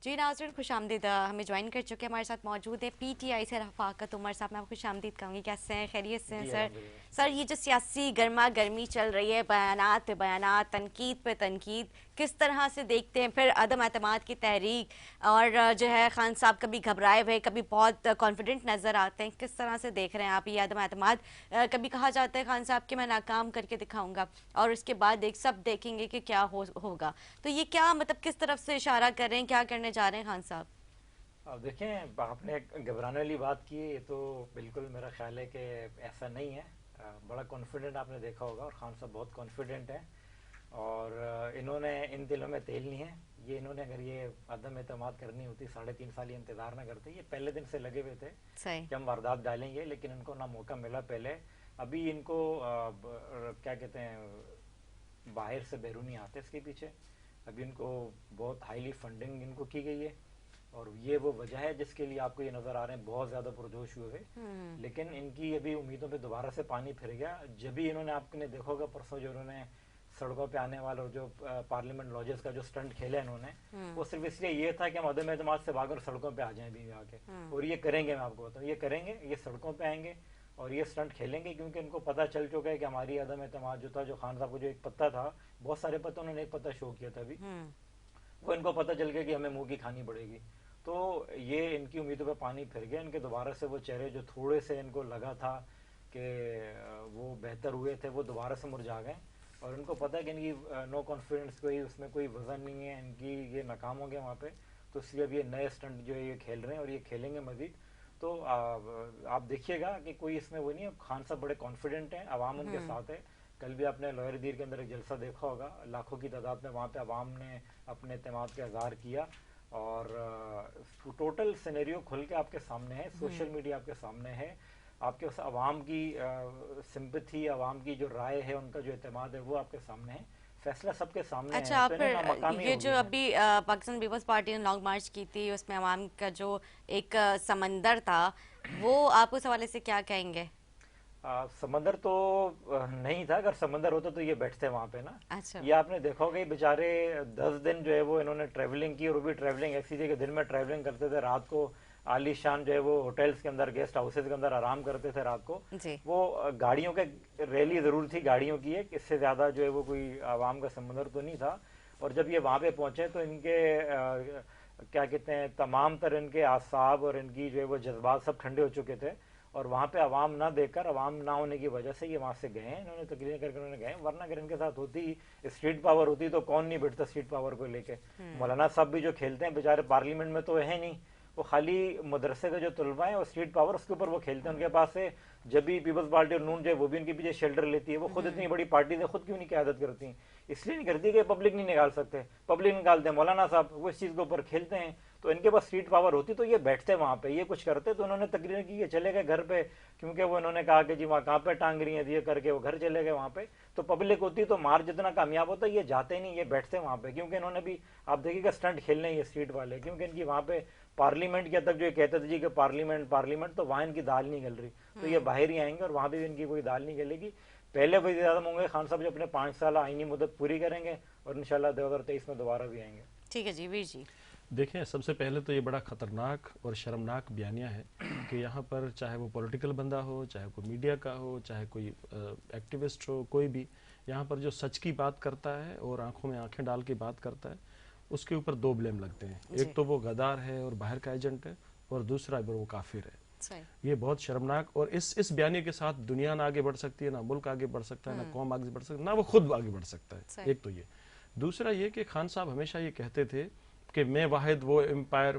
جی ناظرین خوش آمدید، ہمیں جوائن کر چکے ہمارے ساتھ موجود ہے پی ٹی آئی سے رفاقت عمر صاحب. میں آپ کو خوش آمدید کہوں گی. کیسے ہیں؟ خیریت سے ہیں جی سر؟ الحمدللہ. سر یہ جو سیاسی گرما گرمی چل رہی ہے، بیانات پہ بیانات، تنقید پہ تنقید، کس طرح سے دیکھتے ہیں؟ پھر عدم اعتماد کی تحریک، اور جو ہے خان صاحب کبھی گھبرائے ہوئے، کبھی بہت کانفیڈنٹ نظر آتے ہیں. کس طرح سے دیکھ رہے ہیں آپ یہ عدم اعتماد؟ کبھی کہا جاتا ہے خان صاحب کہ میں ناکام کر کے دکھاؤں گا، اور اس کے بعد سب دیکھیں گے کہ کیا ہوگا. تو یہ کیا مطلب کس طرف سے اشارہ کر رہے ہیں، کیا کرنے جا رہے ہیں خان صاحب؟ اب دیکھیں، آپ نے ایک گھبرانے والی بات کی. یہ تو بالکل میرا خیال ہے کہ ایسا نہیں ہے. بڑا کانفیڈنٹ آپ نے دیکھا ہوگا، اور خان صاحب بہت کانفیڈنٹ ہیں. اور انہوں نے ان دلوں میں تیل نہیں ہے. یہ انہوں نے اگر یہ عدم اعتماد کرنی ہوتی 3.5 سال یہ انتظار نہ کرتے. یہ پہلے دن سے لگے ہوئے تھے صحیح. کہ ہم واردات ڈالیں گے، لیکن ان کو نہ موقع ملا پہلے. ابھی ان کو کیا کہتے ہیں، باہر سے بیرونی آتے اس کے پیچھے. ابھی ان کو بہت ہائیلی فنڈنگ ان کو کی گئی ہے، اور یہ وہ وجہ ہے جس کے لیے آپ کو یہ نظر آ رہے ہیں بہت زیادہ پرجوش ہوئے. لیکن ان کی ابھی امیدوں پہ دوبارہ سے پانی پھر گیا. جب بھی انہوں نے، آپ نے دیکھا ہوگا پرسوں جو انہوں نے سڑکوں پہ آنے والے اور جو پارلیمنٹ لاجز کا جو سٹنٹ کھیلا انہوں نے، وہ صرف اس لیے یہ تھا کہ ہم عدم اعتماد سے بھاگ کر سڑکوں پہ آ جائیں بھی آ کے. اور یہ کریں گے، میں آپ کو بتاؤں یہ کریں گے. یہ سڑکوں پہ آئیں گے اور یہ سٹنٹ کھیلیں گے، کیونکہ ان کو پتہ چل چکا ہے کہ ہماری عدم اعتماد جو تھا، جو خان صاحب کو جو ایک پتہ تھا، بہت سارے پتہ انہوں نے ایک پتہ شو کیا تھا ابھی، وہ ان کو پتہ چل گیا کہ ہمیں منہ کی کھانی پڑے گی. تو یہ ان کی امیدوں پہ پانی پھر گیا. ان کے دوبارہ سے وہ چہرے جو تھوڑے سے ان کو لگا تھا کہ وہ بہتر ہوئے تھے، وہ دوبارہ سے مرجھا گئے. اور ان کو پتہ ہے کہ ان کی نو کانفیڈنس کوئی اس میں کوئی وزن نہیں ہے ان کی، یہ ناکام ہو گئے وہاں پہ. تو اس لیے اب یہ نئے اسٹنٹ جو ہے یہ کھیل رہے ہیں، اور یہ کھیلیں گے مزید. تو آپ دیکھیے گا کہ کوئی اس میں وہ نہیں ہے. خان صاحب بڑے کانفیڈنٹ ہیں، عوام ان کے ساتھ ہے. کل بھی آپ نے لوئر دیر کے اندر ایک جلسہ دیکھا ہوگا، لاکھوں کی تعداد میں وہاں پہ عوام نے اپنے اعتماد کا اظہار کیا. اور ٹوٹل سینیریو کھل کے آپ کے سامنے ہے، سوشل میڈیا آپ کے سامنے ہے. آپ کے عوام کی سمپتھی، عوام کی جو رائے ہے، ان کا جو اعتماد ہے، وہ آپ کے سامنے ہے. فیصلہ سب کے سامنے ہے. اچھا، تو انہیں پھر نامقامی یہ ہو جو گئی ہیں. ابھی پاکستان پیپلز پارٹی نے لانگ مارچ کی تھی، اس میں عوام کا جو ایک سمندر تھا، وہ آپ اس حوالے سے کیا کہیں گے؟ سمندر تو نہیں تھا. اگر سمندر ہوتا تو یہ بیٹھتے وہاں پہ نا. اچھا. یہ آپ نے دیکھا ہوگا، بیچارے 10 دن جو ہے وہ انہوں نے ٹریولنگ کی. اور وہ بھی ٹریولنگ ایسی تھی کہ دن میں ٹریولنگ کرتے تھے، رات کو عالی شان جو ہے وہ ہوٹلز کے اندر، گیسٹ ہاؤسز کے اندر آرام کرتے تھے رات کو. جی. وہ گاڑیوں کے ریلی ضرور تھی گاڑیوں کی ایک، اس سے زیادہ جو ہے وہ کوئی عوام کا سمندر تو نہیں تھا. اور جب یہ وہاں پہ پہنچے تو ان کے کیا کہتے ہیں، تمام تر ان کے اعصاب اور ان کی جو ہے وہ جذبات سب ٹھنڈے ہو چکے تھے. اور وہاں پہ عوام نہ دیکھ کر، عوام نہ ہونے کی وجہ سے یہ وہاں سے گئے ہیں. انہوں نے تقریر کر کے انہوں نے گئے. ورنہ اگر ان کے ساتھ ہوتی، اسٹریٹ پاور ہوتی، تو کون نہیں بیٹھتا اسٹریٹ پاور کو لے کے. مولانا صاحب بھی جو کھیلتے ہیں بیچارے، پارلیمنٹ میں تو ہے نہیں. وہ خالی مدرسے کے جو طلباء ہیں، وہ اسٹریٹ پاور اس کے اوپر وہ کھیلتے ہیں. ان کے پاس سے جب بھی پیپلز پارٹی اور نون جو ہے وہ بھی ان کے پیچھے شیلٹر لیتی ہے. وہ خود اتنی بڑی پارٹی سے خود کیوں نہیں قیادت کرتی ہیں؟ اس لیے نہیں کرتی کہ پبلک نہیں نکال سکتے. پبلک نکالتے ہیں مولانا صاحب، وہ اس چیز کے اوپر کھیلتے ہیں. تو ان کے پاس سیٹ پاور ہوتی تو یہ بیٹھتے وہاں پہ، یہ کچھ کرتے. تو انہوں نے تقریر کی، یہ چلے گئے گھر پہ، کیونکہ وہ انہوں نے کہا کہ جی وہاں کہاں پہ ٹانگ رہی ہیں، یہ کر کے وہ گھر چلے گئے وہاں پہ. تو پبلک ہوتی تو مار جتنا کامیاب ہوتا، یہ جاتے نہیں، یہ بیٹھتے وہاں پہ. کیونکہ انہوں نے بھی آپ دیکھیے کہ سٹنٹ کھیلنے ہیں یہ اسٹریٹ والے. کیونکہ ان کی وہاں پہ پارلیمنٹ کے تک جو یہ کہتے تھے جی کہ پارلیمنٹ تو وہاں ان کی دال نہیں گل رہی. تو یہ باہر ہی آئیں گے، اور وہاں بھی ان کی کوئی دال نہیں گلے گی. پہلے وزیر اعظم ہوں گے خان صاحب جو اپنے 5 سالہ آئینی مدت پوری کریں گے، اور انشاءاللہ 2023 میں دوبارہ بھی آئیں گے. ٹھیک ہے جی، ویر جی. دیکھیں، سب سے پہلے تو یہ بڑا خطرناک اور شرمناک بیانیہ ہے کہ یہاں پر چاہے وہ پولیٹیکل بندہ ہو، چاہے کوئی میڈیا کا ہو، چاہے کوئی ایکٹیوسٹ ہو، کوئی بھی یہاں پر جو سچ کی بات کرتا ہے اور آنکھوں میں آنکھیں ڈال کے بات کرتا ہے، اس کے اوپر 2 بلیم لگتے ہیں. ایک تو وہ غدار ہے اور باہر کا ایجنٹ ہے، اور دوسرا وہ کافر ہے. یہ بہت شرمناک، اور اس بیانیے کے ساتھ دنیا نہ آگے بڑھ سکتی ہے، نہ ملک آگے بڑھ سکتا ہے، نہ قوم آگے بڑھ سکتا ہے، نہ وہ خود آگے بڑھ سکتا ہے. ایک تو یہ. دوسرا یہ کہ خان صاحب ہمیشہ یہ کہتے تھے کہ میں واحد وہ امپائر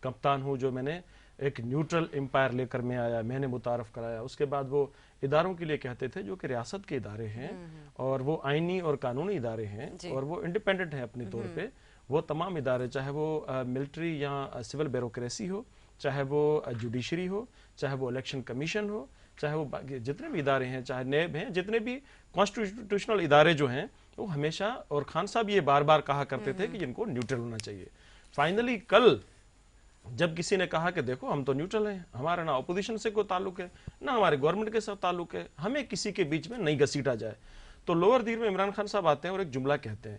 کپتان ہوں جو میں نے ایک نیوٹرل امپائر لے کر میں آیا، میں نے متعارف کرایا. اس کے بعد وہ اداروں کے لیے کہتے تھے جو کہ ریاست کے ادارے ہیں، اور وہ آئینی اور قانونی ادارے ہیں، اور وہ انڈیپینڈنٹ ہیں اپنے طور پہ. وہ تمام ادارے، چاہے وہ ملٹری یا سول بیوروکریسی ہو، چاہے وہ جوڈیشری ہو، چاہے وہ الیکشن کمیشن ہو، چاہے وہ جتنے بھی ادارے ہیں، چاہے نیب ہیں، جتنے بھی کانسٹیٹیوشنل ادارے جو ہیں، وہ ہمیشہ، اور خان صاحب یہ بار بار کہا کرتے تھے کہ جن کو نیوٹرل ہونا چاہیے. فائنلی کل جب کسی نے کہا کہ دیکھو ہم تو نیوٹرل ہیں، ہمارا نہ اپوزیشن سے کوئی تعلق ہے، نہ ہمارے گورنمنٹ کے ساتھ تعلق ہے، ہمیں کسی کے بیچ میں نہیں گھسیٹا جائے. تو لوور دیر میں عمران خان صاحب آتے ہیں اور ایک جملہ کہتے ہیں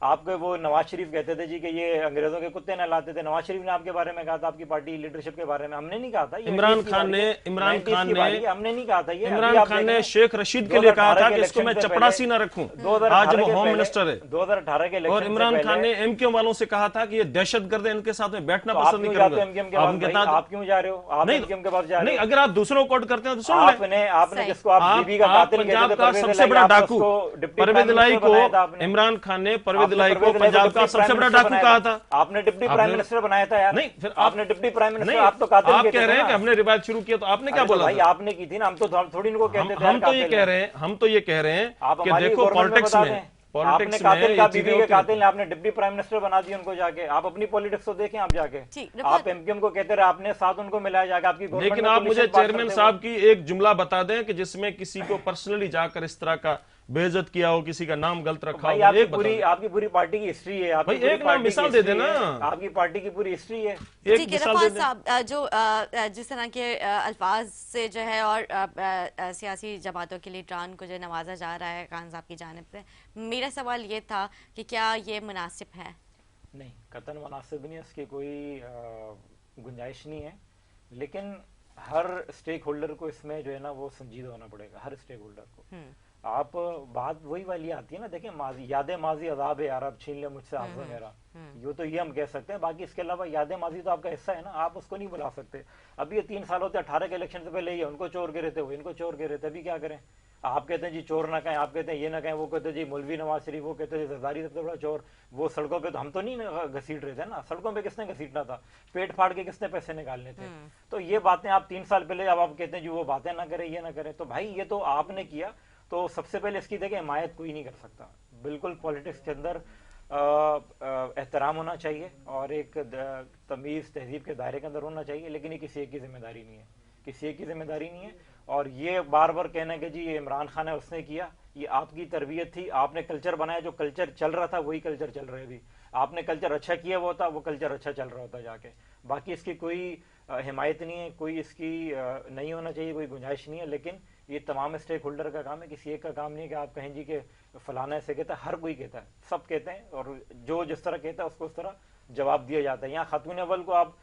آپ کے وہ نواز شریف کہتے تھے جی کہ یہ انگریزوں کے کتے نہ لاتے تھے، نواز شریف نے آپ کے بارے میں کہا تھا، آپ کی پارٹی لیڈرشپ کے بارے میں، ہم نے نہیں کہا تھا یہ عمران خان نے ہم نے نہیں کہا تھا یہ عمران خان نے شیخ رشید کے لیے کہا تھا کہ اس کو میں چپڑاسی نہ رکھوں، آج وہ ہوم منسٹر ہے، 2018 کے اور عمران خان نے ایم کیو والوں سے کہا تھا کہ یہ دہشت گرد ہیں، ان کے ساتھ میں بیٹھنا پسند نہیں کروں گا. آپ کیوں جا رہے ہو؟ آپ ایم کیو ایم کے پاس جا رہے نہیں، اگر آپ دوسروں کو کوٹ کرتے ہیں تو سن لیں. آپ نے جس کو آپ بی بی کا قاتل پنجاب کا سب سے بڑا ڈاکو پرویز الہی کو، عمران خان نے پرویز الہی کو پنجاب کا سب سے بڑا ڈاکو کہا تھا. آپ نے ڈپٹی پرائم منسٹر بنایا تھا یار. نہیں، پھر آپ نے ڈپٹی پرائم منسٹر، نہیں، آپ تو قاتل آپ کہہ رہے ہیں کہ ہم نے روایت شروع کیا، تو آپ نے کیا بولا بھائی؟ آپ نے کی تھی نا، ہم تو تھوڑی ان کو کہتے تھے. ہم تو یہ کہہ رہے ہیں کہ دیکھو پالیٹکس میں آپ نے قاتل کا بی بی کے قاتل نے آپ نے ڈپٹی پرائم منسٹر بنا دیا ان کو جا کے. آپ اپنی پالیٹکس کو دیکھیں، آپ جا کے آپ ایم کیو ایم کو کہتے رہے، آپ نے ساتھ ان کو ملایا جا کے آپ کی گورنمنٹ. لیکن آپ مجھے چیئرمین صاحب کی ایک جملہ بتا دیں کہ جس میں کسی کو پرسنلی جا کر اس طرح کا بے عزت کیا ہو، کسی کا نام غلط رکھا ہو. آپ کی پوری پارٹی کی ہسٹری ہے. بھائی ایک نام مثال دے دینا، آپ کی پارٹی کی پوری ہسٹری ہے. ٹھیک ہے رفعت صاحب، جو جس طرح کے الفاظ سے جو ہے اور سیاسی جماعتوں کے لیڈران کو جو نوازا جا رہا ہے خان صاحب کی جانب سے، میرا سوال یہ تھا کہ کیا یہ مناسب ہے؟ نہیں، قطعاً مناسب نہیں ہے، اس کی کوئی گنجائش نہیں ہے. لیکن ہر اسٹیک ہولڈر کو اس میں جو ہے نا وہ سنجیدہ ہونا پڑے گا، ہر اسٹیک ہولڈر کو. آپ بات وہی والی آتی ہے نا، دیکھیں یاد ماضی عذاب ہے یار، اب چھین لے مجھ سے حافظ میرا، یہ ہم کہہ سکتے ہیں. باقی اس کے علاوہ یاد ماضی تو آپ کا حصہ ہے نا، آپ اس کو نہیں بلا سکتے. اب یہ 3 سال ہوتے 18 کے الیکشن سے پہلے یہ ان کو چور گرے تھے، وہ ان کو چور گرے تھے. ابھی کیا کریں؟ آپ کہتے ہیں جی چور نہ کہیں، آپ کہتے ہیں یہ نہ کہیں، وہ کہتے ہیں جی مولوی نواز شریف، وہ کہتے ہیں زرداری سب سے بڑا چور. وہ سڑکوں پہ تو ہم تو نہیں گھسیٹ رہے تھے نا، سڑکوں پہ کس نے گھسیٹنا تھا؟ پیٹ پھاڑ کے کس نے پیسے نکالنے تھے؟ تو یہ باتیں آپ 3 سال پہلے اب آپ کہتے ہیں جی وہ باتیں نہ کریں، یہ نہ کریں. تو بھائی یہ تو آپ نے کیا، تو سب سے پہلے اس کی دیکھیں حمایت کوئی نہیں کر سکتا. بالکل پالیٹکس کے اندر احترام ہونا چاہیے اور ایک تمیز تہذیب کے دائرے کے اندر ہونا چاہیے. لیکن یہ کسی ایک کی ذمہ داری نہیں ہے، کسی ایک کی ذمہ داری نہیں ہے. اور یہ بار بار کہنا کہ جی یہ عمران خان ہے اس نے کیا، یہ آپ کی تربیت تھی. آپ نے کلچر بنایا، جو کلچر چل رہا تھا وہی کلچر چل رہا ہے ابھی. آپ نے کلچر اچھا کیا ہوا تھا، وہ کلچر اچھا چل رہا ہوتا جا کے. باقی اس کی کوئی حمایت نہیں ہے، کوئی اس کی نہیں ہونا چاہیے، کوئی گنجائش نہیں ہے. لیکن یہ تمام اسٹیک ہولڈر کا کام ہے، کسی ایک کا کام نہیں ہے کہ آپ کہیں جی کہ فلانا ایسے کہتا ہے. ہر کوئی کہتا ہے، سب کہتے ہیں، اور جو جس طرح کہتا ہے اس کو اس طرح جواب دیا جاتا ہے. یہاں خاتون اول کو آپ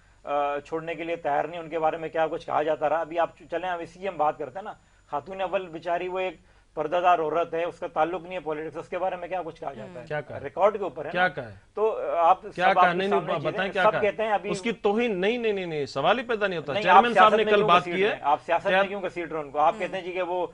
چھوڑنے کے لیے تیار نہیں، ان کے بارے میں کیا کچھ کہا جاتا رہا. ابھی آپ چلیں، اب اسی کی ہم بات کرتے ہیں نا. خاتون اول بیچاری وہ ایک پردہ دار عورت ہے، اس کا تعلق نہیں ہے پالیٹکس، اس کے بارے میں کیا کچھ کہا جاتا ہے؟ کیا ریکارڈ کے اوپر ہے کیا کہا ہے؟ تو آپ کیا کہا؟ نہیں بتائیں کیا سب کہتے ہیں ابھی اس کی توہین. نہیں سوال ہی پیدا نہیں ہوتا. چیئرمین صاحب نے کل بات کی ہے، آپ سیاست میں کیوں گھسیٹ رہے ہیں ان کو؟ آپ کہتے ہیں جی کہ وہ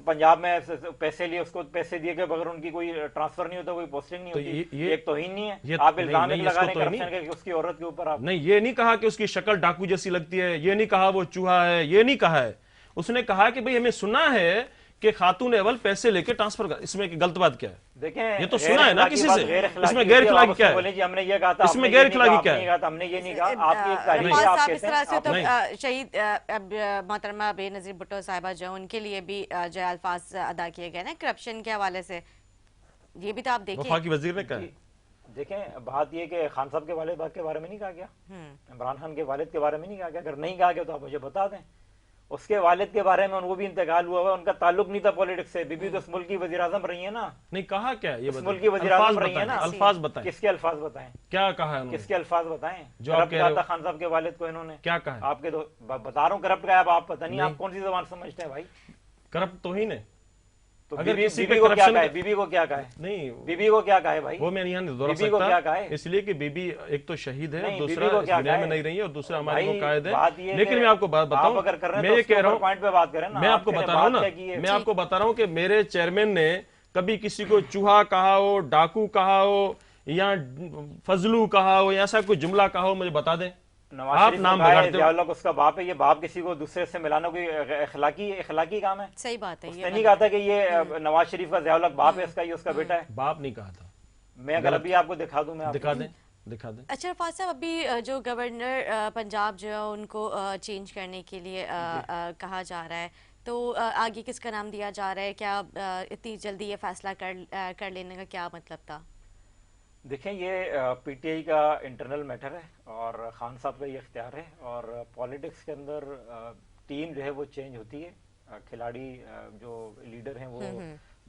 پنجاب میں پیسے لیے، اس کو پیسے دیے کے بغیر ان کی کوئی ٹرانسفر نہیں ہوتا، کوئی پوسٹنگ نہیں ہوتی. ایک توہین نہیں ہے؟ آپ الزام لگا رہے ہیں کرپشن کے اس کی عورت کے اوپر. آپ نہیں، یہ نہیں کہا کہ اس کی شکل ڈاکو جیسی لگتی ہے، یہ نہیں کہا وہ چوہا ہے، یہ نہیں کہا ہے. اس نے کہا کہ بھئی ہمیں سنا ہے کہ خاتون اول پیسے لے کے ٹرانسفر کر. اس میں غلط بات کیا ہے؟ دیکھیں یہ تو سنا ہے نا کسی سے. اس میں غیر اخلاقی کیا ہے؟ جی ہم نے یہ کہا تھا، اس میں غیر اخلاقی کیا ہے؟ ہم نے یہ نہیں کہا. آپ کی ایک تاریخ ہے، آپ اس طرح سے تو نہیں. شہید محترمہ بے نظیر بھٹو صاحبہ جو ان کے لیے بھی جو الفاظ ادا کیے گئے نا کرپشن کے حوالے سے، یہ بھی تو آپ دیکھیں. وفاقی وزیر نے کہا. دیکھیں بات یہ کہ خان صاحب کے والد کے بارے میں نہیں کہا گیا، عمران خان کے والد کے بارے میں نہیں کہا گیا. اگر نہیں کہا گیا تو آپ مجھے بتا دیں. اس کے والد کے بارے میں وہ بھی انتقال ہوا ہوا، ان کا تعلق نہیں تھا پالیٹکس سے. بی بی تو اس ملک کی وزیر اعظم رہی ہیں نا. نہیں کہا کیا؟ یہ اس ملک کی وزیر اعظم رہی ہیں نا. الفاظ بتائیں. کس کے الفاظ بتائیں؟ کیا کہا ہے انہوں نے؟ کس کے الفاظ بتائیں؟ جو آپ کہہ رہے ہو. خان صاحب کے والد کو انہوں نے کیا کہا ہے؟ آپ کے تو بتا رہا ہوں کرپٹ کا ہے. اب آپ پتہ نہیں آپ کون سی زبان سمجھتے ہیں بھائی. کرپٹ توہین ہے. تو بی بی کو کیا کہا ہے؟ بی بی کو کیا کہا ہے؟ نہیں، بی بی کو کیا کہا ہے بھائی؟ وہ میں نہیں دوہرا بی بی کو کیا سکتا کہا ہے؟ اس لیے کہ بی بی ایک تو شہید ہے، نہیں، دوسرا بی بی کو اس کیا دنیا کہا میں ہے؟ نہیں رہی ہے، اور دوسرا ہمارے بھائی، وہ قائد بات ہے. یہ لیکن کہ میں آپ کو بات بتاؤں، آپ اگر کر رہے ہیں میں تو یہ اس کے کہہ رہا اوپر پوائنٹ پہ بات کریں نا. میں آپ کو بتا رہا ہوں نا، میں آپ کو بتا رہا ہوں کہ میرے چیئرمین نے کبھی کسی کو چوہا کہا ہو، ڈاکو کہا ہو، یا فضلو کہا ہو، یا ایسا کوئی جملہ کہا ہو مجھے بتا دیں. آپ نام بگاڑتے ہو. اس کا باپ ہے، یہ باپ کسی کو دوسرے سے ملانا کوئی اخلاقی کام ہے؟ صحیح بات ہے. اس نے نہیں کہا تھا کہ یہ نواز شریف کا ضیاء الحق باپ ہے، اس کا یہ اس کا بیٹا ہے. باپ نہیں کہا تھا. میں اگر ابھی آپ کو دکھا دوں، میں دکھا دیں. اچھا رفعت صاحب، ابھی جو گورنر پنجاب جو ہے ان کو چینج کرنے کے لیے کہا جا رہا ہے، تو آگے کس کا نام دیا جا رہا ہے؟ کیا اتنی جلدی یہ فیصلہ کر لینے کا کیا مطلب تھا؟ دیکھیں یہ پی ٹی آئی کا انٹرنل میٹر ہے اور خان صاحب کا یہ اختیار ہے. اور پالیٹکس کے اندر ٹیم جو ہے وہ چینج ہوتی ہے، کھلاڑی جو لیڈر ہیں وہ